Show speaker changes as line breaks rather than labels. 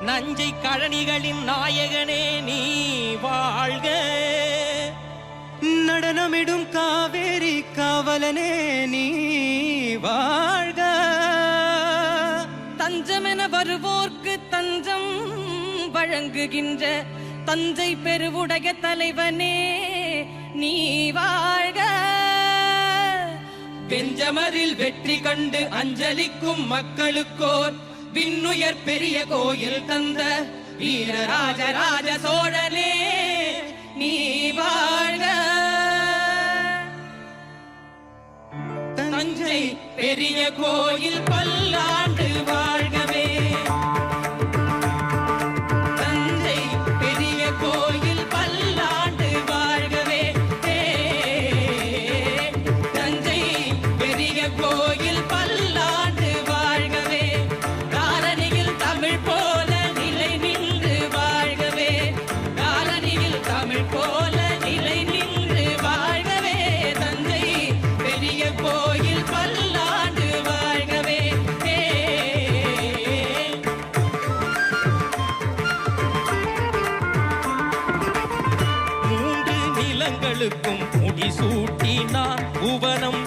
நஞ்சை கழனிகளின் நாயகனே நீ வாழ்க.
நடனமிடும் காவேரி காவலனே நீ வாழ்க.
தஞ்சமென வருவோர்க்கு தஞ்சம் வழங்குகின்ற தஞ்சை பெருவுடைய தலைவனே நீ வாழ்க.
பெஞ்சமரில் வெற்றி கண்டு அஞ்சலிக்கும் மக்களுக்கோர் விண்ணுயர் பெரிய கோயில் தந்த வீரராஜராஜ சோழனே நீ வாழ்க. தஞ்சை பெரிய கோயில் பல்லாண்டு வாழ்கவே. தஞ்சை பெரிய கோயில் பல்லாண்டு வாழ்கவே. தஞ்சை பெரிய கோயில் பல்லாண்டு வாழ்கவே. காலனியில் தமிழ் போல நிலை நின்று வாழ்கவே. காலனியில் தமிழ் போல நிலை நின்று வாழ்கவே. தஞ்சை பெரிய கோயில் பல்லாண்டு வாழ்கவே. மூன்று நிலங்களுக்கும் முடிசூட்டினான் புவனம்